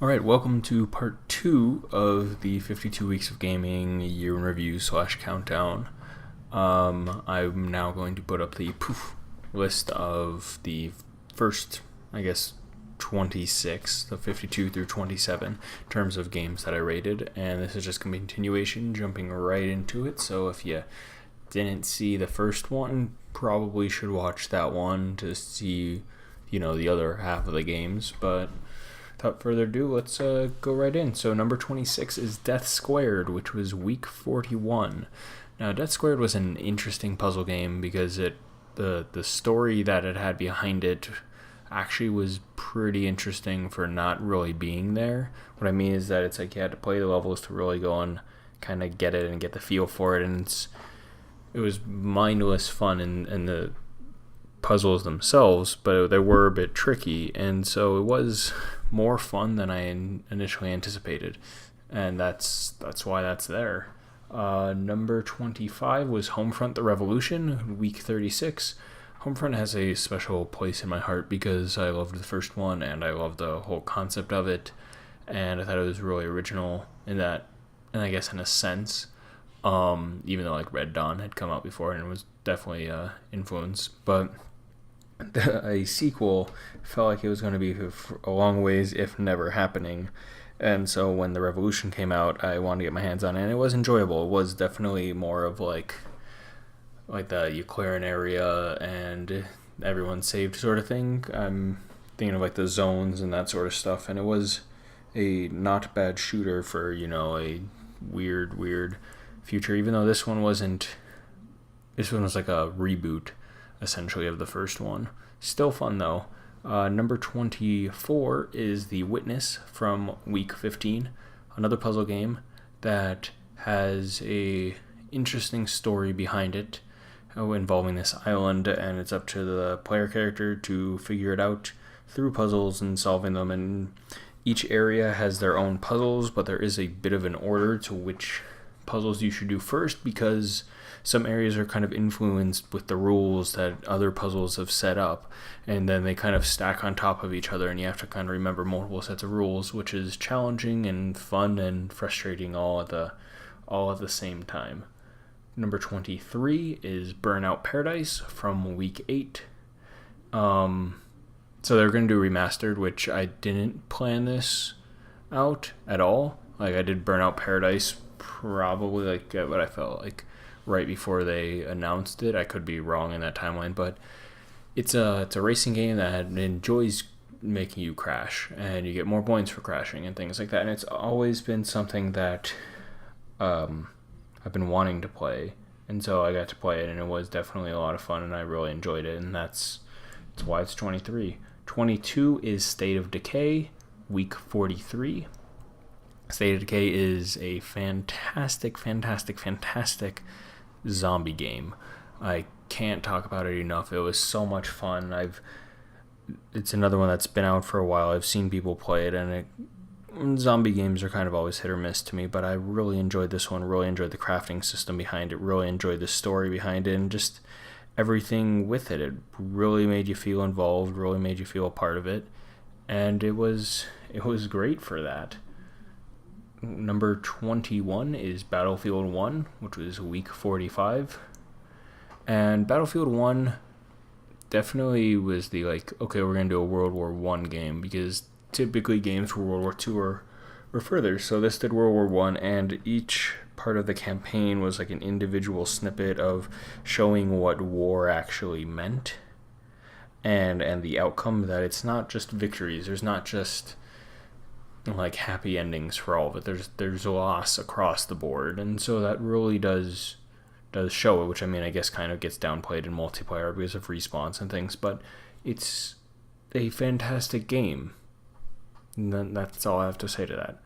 All right, welcome to part 2 of the 52 Weeks of Gaming year in review / countdown. I'm now going to put up the list of the first, 26, the 52 through 27 in terms of games that I rated, and this is just going to be a continuation, jumping right into it. So if you didn't see the first one, probably should watch that one to see, the other half of the games, but without further ado, let's go right in. So number 26 is Death Squared, which was week 41. Now, Death Squared was an interesting puzzle game because the story that it had behind it actually was pretty interesting for not really being there. What I mean is that it's like you had to play the levels to really go and kind of get it and get the feel for it, and it was mindless fun in the puzzles themselves, but they were a bit tricky, and so it was more fun than I initially anticipated, and that's why that's there. Number 25 was Homefront: The Revolution, week 36. Homefront has a special place in my heart because I loved the first one, and I loved the whole concept of it, and I thought it was really original in that, and I guess in a sense, even though Red Dawn had come out before and it was definitely influenced, but a sequel felt like it was going to be a long ways, if never happening. And so when The Revolution came out, I wanted to get my hands on it, and it was enjoyable. It was definitely more of like the Euclid area and everyone saved sort of thing. I'm thinking of the zones and that sort of stuff, and it was a not bad shooter for, a weird future, even though this one was like a reboot essentially of the first one. Still fun though. Number 24 is The Witness from week 15, another puzzle game that has a interesting story behind it, involving this island, and it's up to the player character to figure it out through puzzles and solving them, and each area has their own puzzles, but there is a bit of an order to which puzzles you should do first, because some areas are kind of influenced with the rules that other puzzles have set up, and then they kind of stack on top of each other, and you have to kind of remember multiple sets of rules, which is challenging and fun and frustrating all at the same time. Number 23 is Burnout Paradise from week 8. So they're going to do remastered, which I didn't plan this out at all. I did Burnout Paradise probably at what I felt like right before they announced it. I could be wrong in that timeline, but it's a racing game that enjoys making you crash, and you get more points for crashing and things like that. And it's always been something that I've been wanting to play, and so I got to play it, and it was definitely a lot of fun, and I really enjoyed it, and that's why it's 23. 22 is State of Decay, week 43. State of Decay is a fantastic zombie game. I can't talk about it enough. It was so much fun. It's another one that's been out for a while. I've seen people play it, and zombie games are kind of always hit or miss to me, but I really enjoyed this one. Really enjoyed the crafting system behind it. Really enjoyed the story behind it, and just everything with it. It really made you feel involved. Really made you feel a part of it, and it was great for that. Number 21 is Battlefield 1, which was week 45. And Battlefield 1 definitely was the okay, we're going to do a World War I game, because typically games for World War II were further. So this did World War I, and each part of the campaign was an individual snippet of showing what war actually meant, and the outcome, that it's not just victories. There's not just happy endings for all of it. There's loss across the board, and so that really does show it, which I guess kind of gets downplayed in multiplayer because of respawns and things, but it's a fantastic game. And that's all I have to say to that.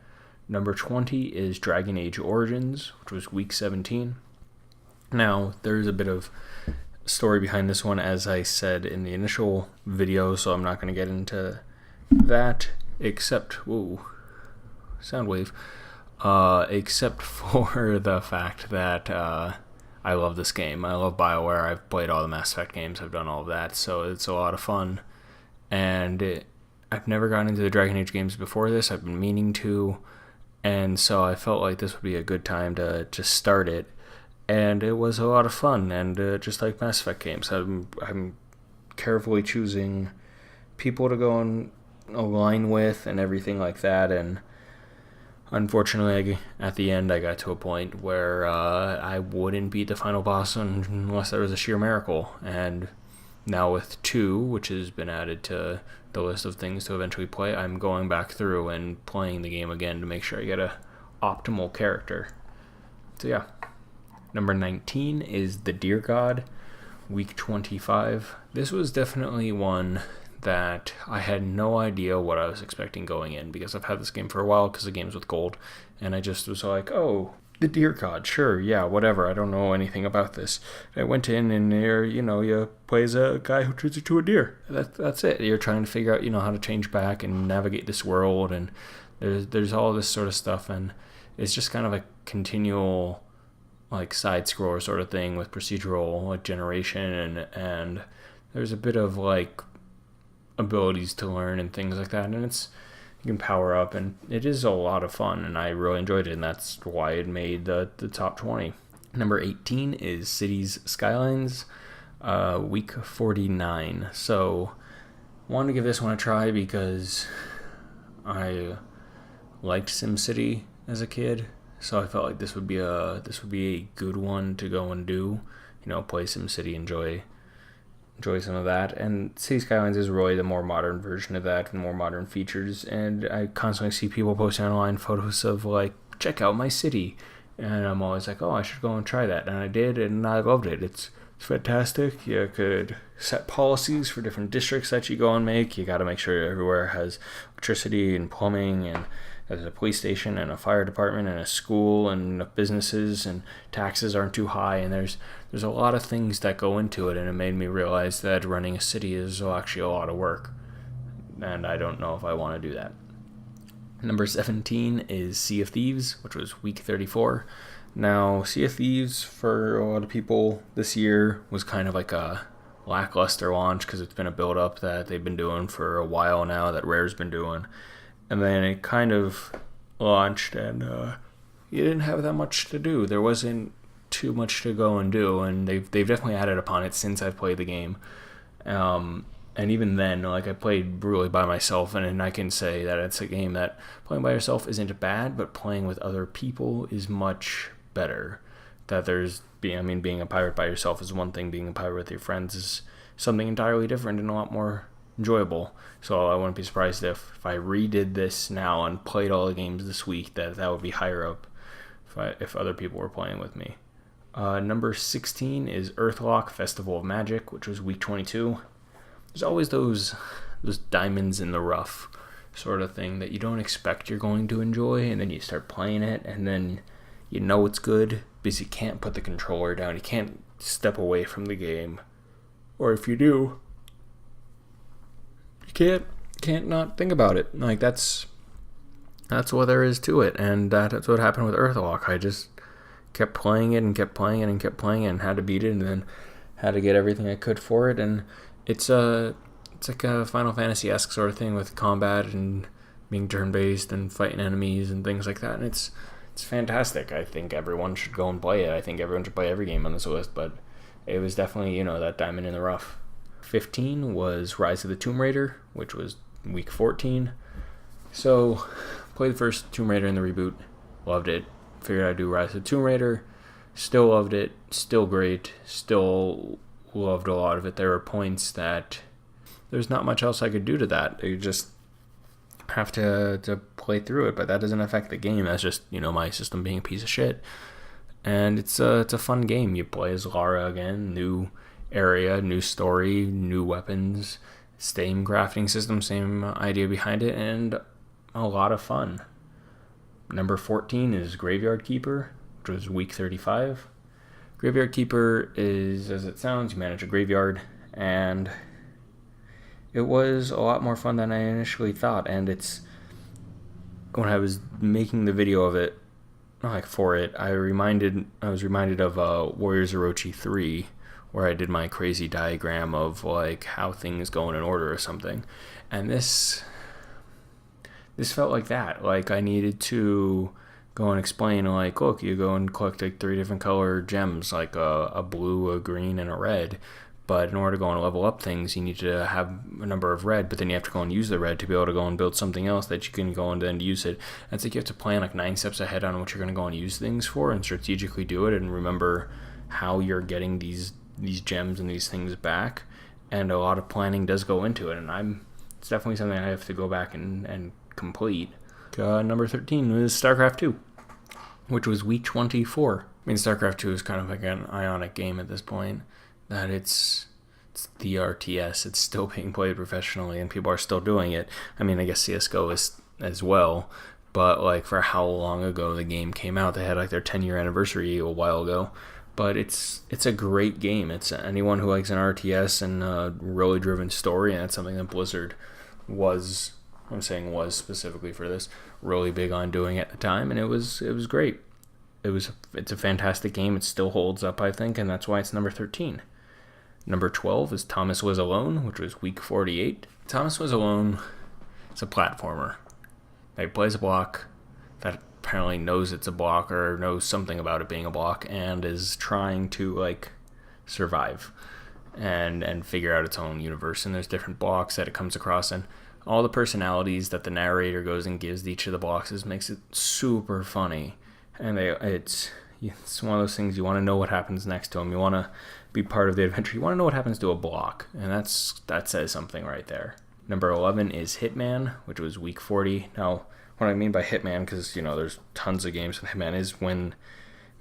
Number 20 is Dragon Age Origins, which was week 17. Now, there's a bit of story behind this one, as I said in the initial video, so I'm not going to get into that, except except for the fact that I love this game. I love BioWare. I've played all the Mass Effect games. I've done all of that, so it's a lot of fun, and I've never gotten into the Dragon Age games before this. I've been meaning to, and so I felt like this would be a good time to just start it. And it was a lot of fun, and just like Mass Effect games, I'm carefully choosing people to go and align with and everything like that. And unfortunately, at the end, I got to a point where I wouldn't beat the final boss unless there was a sheer miracle. And now with 2, which has been added to the list of things to eventually play, I'm going back through and playing the game again to make sure I get a optimal character. So yeah. Number 19 is The Deer God, week 25. This was definitely one that I had no idea what I was expecting going in, because I've had this game for a while because the game's with gold, and I just was like, oh, The Deer God, sure, yeah, whatever, I don't know anything about this. I went in and there, you play as a guy who turns into a deer. That's it. You're trying to figure out, how to change back and navigate this world, and there's all this sort of stuff, and it's just kind of a continual like side scroller sort of thing with procedural like generation, and there's a bit of like abilities to learn and things like that, and you can power up, and it is a lot of fun, and I really enjoyed it, and that's why it made the top 20. Number 18 is Cities Skylines, week 49. So wanted to give this one a try because I liked SimCity as a kid, so I felt like this would be a good one to go and do. Play SimCity, enjoy some of that. And City Skylines is really the more modern version of that, with more modern features. And I constantly see people posting online photos of like, check out my city, and I'm always like, oh, I should go and try that. And I did, and I loved it. It's fantastic. You could set policies for different districts that you go and make. You got to make sure everywhere has electricity and plumbing, and there's a police station and a fire department and a school and businesses, and taxes aren't too high, and there's a lot of things that go into it, and it made me realize that running a city is actually a lot of work, and I don't know if I want to do that. Number 17 is Sea of Thieves, which was week 34. Now, Sea of Thieves, for a lot of people this year, was kind of like a lackluster launch because it's been a build-up that they've been doing for a while now, that Rare's been doing. And then it kind of launched, and you didn't have that much to do. There wasn't too much to go and do, and they've definitely added upon it since I've played the game. And even then, like, I played really by myself, and I can say that it's a game that playing by yourself isn't bad, but playing with other people is much better. That being a pirate by yourself is one thing, being a pirate with your friends is something entirely different and a lot more enjoyable. So I wouldn't be surprised if I redid this now and played all the games this week, that would be higher up if other people were playing with me. Number 16 is Earthlock Festival of Magic, which was week 22. There's always those diamonds in the rough sort of thing that you don't expect you're going to enjoy, and then you start playing it, and then you know it's good because you can't put the controller down, you can't step away from the game, or if you do, you can't not think about it. Like, that's what there is to it, and that's what happened with Earthlock. I just kept playing it and kept playing it and kept playing it and had to beat it, and then had to get everything I could for it. And it's like a Final Fantasy-esque sort of thing with combat and being turn-based and fighting enemies and things like that. And it's fantastic. I think everyone should go and play it. I think everyone should play every game on this list, but it was definitely, that diamond in the rough. 15 was Rise of the Tomb Raider, which was week 14. So, played the first Tomb Raider in the reboot, loved it. Figured I'd do Rise of the Tomb Raider, still loved it, still great, still loved a lot of it. There were points that there's not much else I could do to that. You just have to play through it, but that doesn't affect the game. That's just, my system being a piece of shit. And it's a fun game. You play as Lara again, new area, new story, new weapons, same crafting system, same idea behind it, and a lot of fun. Number 14 is Graveyard Keeper, which was week 35. Graveyard Keeper is, as it sounds, you manage a graveyard, and it was a lot more fun than I initially thought. And it's, when I was making the video of it, for it, I was reminded of Warriors Orochi 3, where I did my crazy diagram of like how things go in an order or something. And this this felt like that. Like I needed to go and explain, like, look, you go and collect like 3 different color gems, like a blue, a green, and a red. But in order to go and level up things, you need to have a number of red, but then you have to go and use the red to be able to go and build something else that you can go and then use it. And it's like you have to plan like 9 steps ahead on what you're going to go and use things for and strategically do it and remember how you're getting these gems and these things back. And a lot of planning does go into it, and it's definitely something I have to go back and complete. Number 13 was StarCraft 2, which was week 24. I mean, StarCraft 2 is kind of like an ionic game at this point, that it's the RTS. It's still being played professionally, and people are still doing it. I mean, I guess CSGO is as well, but like for how long ago the game came out, they had like their 10-year anniversary a while ago. But it's a great game. It's anyone who likes an RTS and a really driven story, and that's something that Blizzard was specifically for this, really big on doing at the time, and it was great. It's a fantastic game. It still holds up, I think, and that's why it's number 13. Number 12 is Thomas Was Alone, which was week 48. Thomas Was Alone, it's a platformer. He plays a block that apparently knows it's a block or knows something about it being a block and is trying to like survive and figure out its own universe. And there's different blocks that it comes across, and all the personalities that the narrator goes and gives to each of the blocks makes it super funny. And it's one of those things, you want to know what happens next to them. You want to be part of the adventure. You want to know what happens to a block, and that says something right there. Number 11 is Hitman, which was week 40. Now, what I mean by Hitman, because there's tons of games with Hitman, is when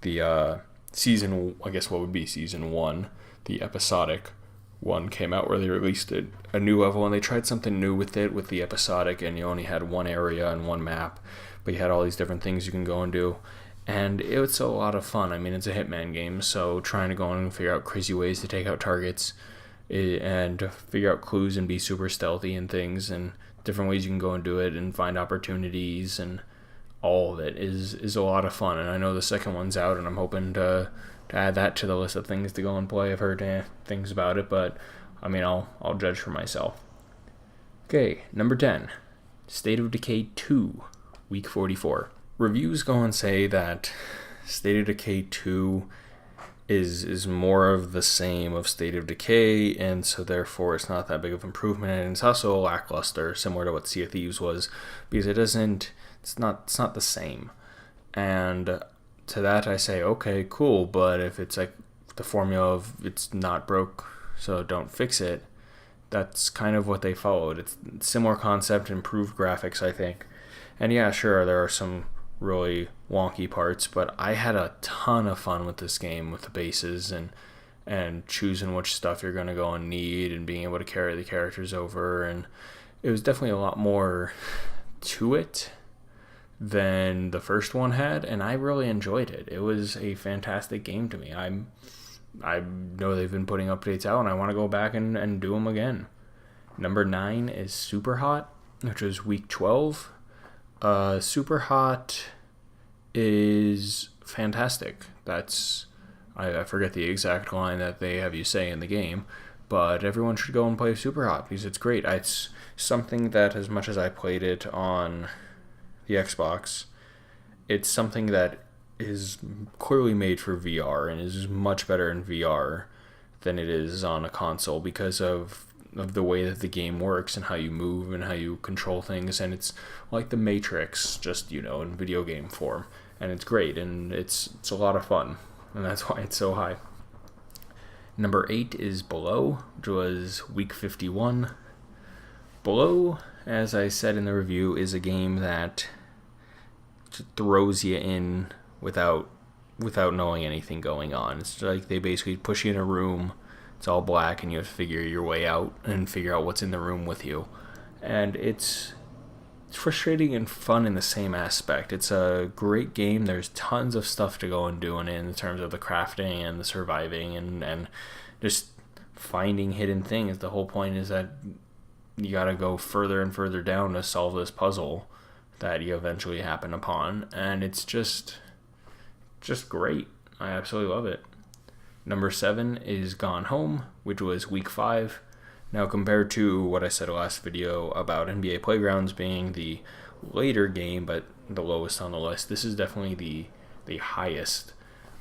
the season, I guess what would be season 1, the episodic one came out, where they released a new level, and they tried something new with it, with the episodic, and you only had one area and one map, but you had all these different things you can go and do. And it was a lot of fun. I mean, it's a Hitman game, so trying to go and figure out crazy ways to take out targets and figure out clues and be super stealthy and things, and different ways you can go and do it and find opportunities, and all of it is a lot of fun. And I know the second one's out, and I'm hoping to add that to the list of things to go and play. I've heard things about it, but I mean, I'll judge for myself. Okay, number 10, State of Decay 2, week 44. Reviews go and say that State of Decay 2 is more of the same of State of Decay, and so therefore it's not that big of improvement, and it's also lackluster, similar to what Sea of Thieves was, because it's not the same. And to that I say, okay, cool, but if it's like the formula of it's not broke, so don't fix it, that's kind of what they followed. It's similar concept, improved graphics, I think. And yeah, sure, there are some really wonky parts, but I had a ton of fun with this game, with the bases and choosing which stuff you're going to go and need and being able to carry the characters over. And it was definitely a lot more to it than the first one had, and I really enjoyed it. It was a fantastic game to me. I know they've been putting updates out, and I want to go back and do them again. Number 9 is Superhot, which was week 12. Superhot is fantastic. That's I forget the exact line that they have you say in the game, but everyone should go and play Superhot because it's great. It's something that, as much as I played it on the Xbox, it's something that is clearly made for VR and is much better in VR than it is on a console because of the way that the game works and how you move and how you control things. And it's like the Matrix, just in video game form, and it's great, and it's a lot of fun, and that's why it's so high. Number 8 is Below, which was week 51. Below, as I said in the review, is a game that throws you in without knowing anything going on. It's like they basically push you in a room, it's all black, and you have to figure your way out and figure out what's in the room with you. And it's frustrating and fun in the same aspect. It's a great game. There's tons of stuff to go and do in terms of the crafting and the surviving and just finding hidden things. The whole point is that you gotta go further and further down to solve this puzzle that you eventually happen upon, and it's just great. I absolutely love it. Number 7 is Gone Home, which was week 5. Now, compared to what I said last video about NBA Playgrounds being the later game, but the lowest on the list. This is definitely the highest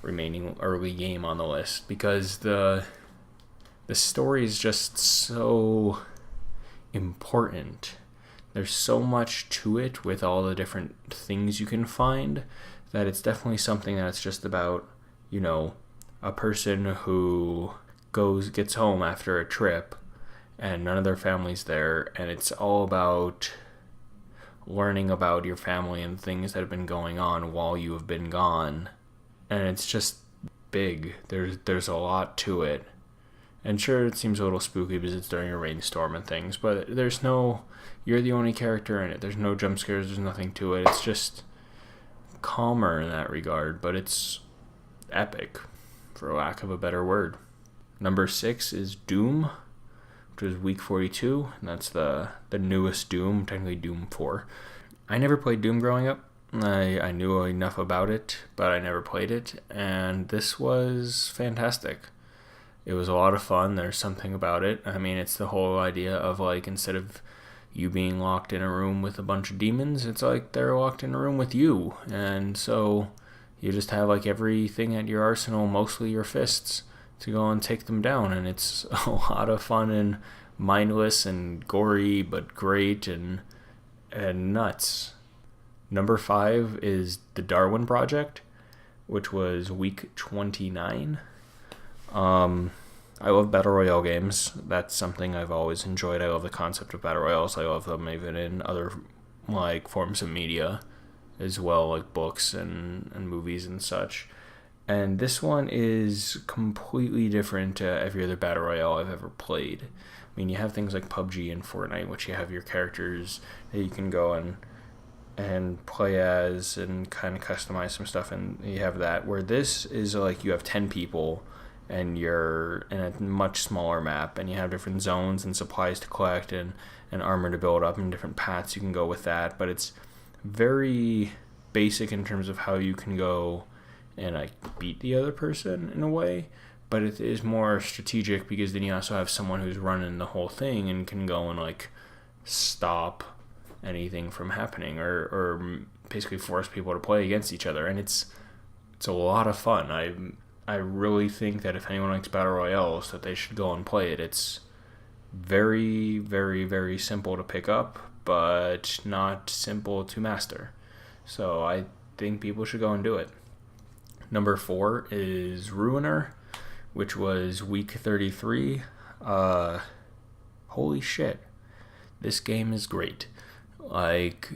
remaining early game on the list, because the story is just so important. There's so much to it with all the different things you can find, that it's definitely something that's just about, a person who gets home after a trip and none of their family's there, and it's all about learning about your family and things that have been going on while you have been gone. And it's just big. There's a lot to it. And sure, it seems a little spooky because it's during a rainstorm and things, but you're the only character in it. There's no jump scares, there's nothing to it. It's just calmer in that regard, but it's epic, for lack of a better word. Number 6 is Doom, which was week 42, and that's the newest Doom, technically Doom 4. I never played Doom growing up. I knew enough about it, but I never played it, and this was fantastic. It was a lot of fun. There's something about it. I mean, it's the whole idea of, like, instead of you being locked in a room with a bunch of demons, it's like they're locked in a room with you. And so you just have, like, everything at your arsenal, mostly your fists, to go and take them down. And it's a lot of fun and mindless and gory, but great and nuts. Number 5 is The Darwin Project, which was week 29. I love Battle Royale games. That's something I've always enjoyed. I love the concept of Battle Royales. I love them even in other, like, forms of media as well, like books and movies and such. And this one is completely different to every other Battle Royale I've ever played. I mean, you have things like PUBG and Fortnite, which you have your characters that you can go and play as and kind of customize some stuff, and you have that. Where this is like you have 10 people and you're in a much smaller map, and you have different zones and supplies to collect and armor to build up and different paths you can go with that. But it's very basic in terms of how you can go and like beat the other person in a way, but it is more strategic, because then you also have someone who's running the whole thing and can go and like stop anything from happening or basically force people to play against each other. And it's a lot of fun. I really think that if anyone likes Battle Royales, that they should go and play it. It's very, very, very simple to pick up, but not simple to master. So I think people should go and do it. Number 4 is Ruiner, which was week 33. Holy shit. This game is great. Like,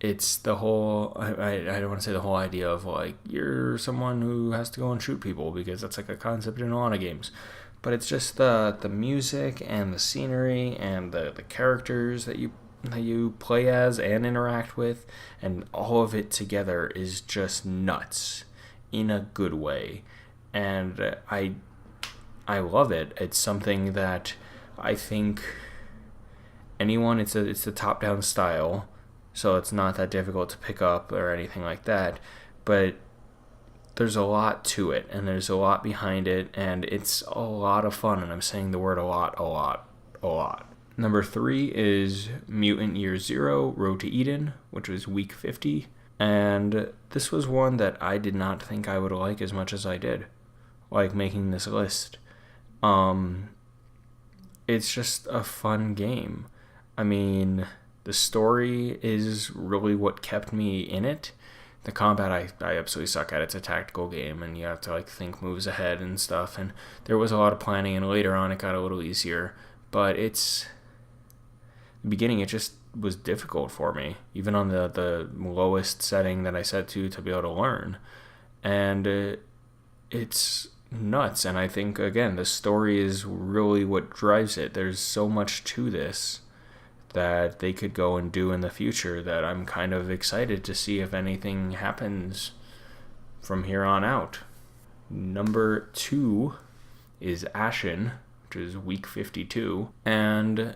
it's the whole, I don't want to say the whole idea of, like, you're someone who has to go and shoot people, because that's, like, a concept in a lot of games. But it's just the music and the scenery and the characters that you play as and interact with, and all of it together is just nuts in a good way. And I love it. It's something that I think anyone, it's the top-down style, so it's not that difficult to pick up or anything like that, but there's a lot to it, and there's a lot behind it, and it's a lot of fun, and I'm saying the word a lot. Number 3 is Mutant Year Zero, Road to Eden, which was week 50, and this was one that I did not think I would like as much as I did, like making this list. It's just a fun game. I mean, the story is really what kept me in it. The combat, I absolutely suck at. It's a tactical game, and you have to like think moves ahead and stuff, and there was a lot of planning, and later on it got a little easier. But the beginning, it just was difficult for me, even on the lowest setting that I set to be able to learn. And it's nuts, and I think, again, the story is really what drives it. There's so much to this that they could go and do in the future that I'm kind of excited to see if anything happens from here on out. Number 2 is Ashen, which is week 52, and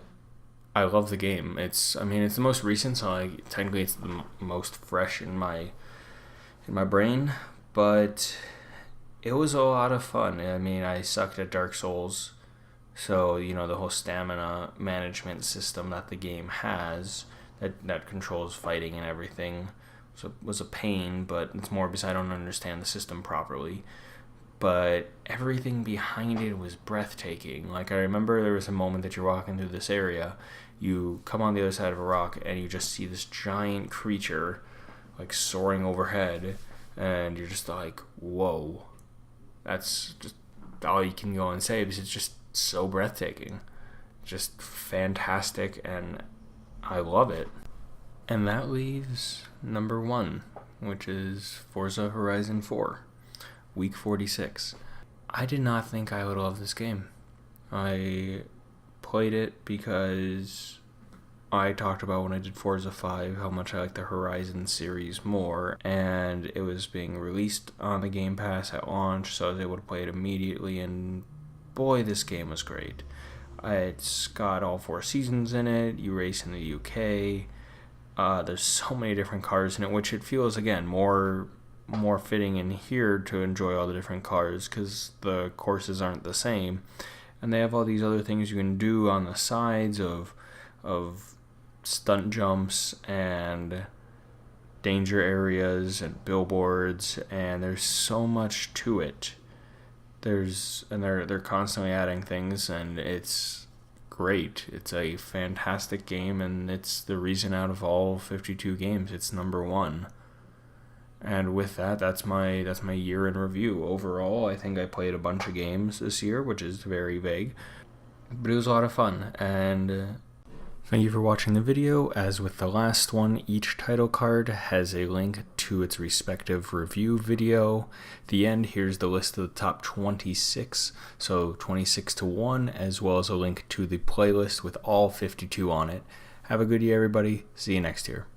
I love the game. It's the most recent, so technically it's the most fresh in my brain, but it was a lot of fun. I mean, I sucked at Dark Souls, so, the whole stamina management system that the game has, that controls fighting and everything. So it was a pain, but it's more because I don't understand the system properly. But everything behind it was breathtaking. Like, I remember there was a moment that you're walking through this area, you come on the other side of a rock, and you just see this giant creature, like, soaring overhead, and you're just like, whoa. That's just all you can go and say, because it's just so breathtaking. Just fantastic, and I love it. And that leaves number 1, which is Forza Horizon 4. Week 46. I did not think I would love this game. I played it because I talked about when I did Forza 5 how much I like the Horizon series more, and it was being released on the Game Pass at launch, so I was able to play it immediately, and boy, this game was great. It's got all 4 seasons in it, you race in the UK, there's so many different cars in it, which it feels, again, more fitting in here to enjoy all the different cars because the courses aren't the same, and they have all these other things you can do on the sides of stunt jumps and danger areas and billboards, and there's so much to it. They're constantly adding things, and it's great. It's a fantastic game, and it's the reason out of all 52 games it's number 1. And with that, that's my year in review. Overall, I think I played a bunch of games this year, which is very vague, but it was a lot of fun. And thank you for watching the video. As with the last one, each title card has a link to its respective review video. At the end, here's the list of the top 26, so 26 to 1, as well as a link to the playlist with all 52 on it. Have a good year, everybody. See you next year.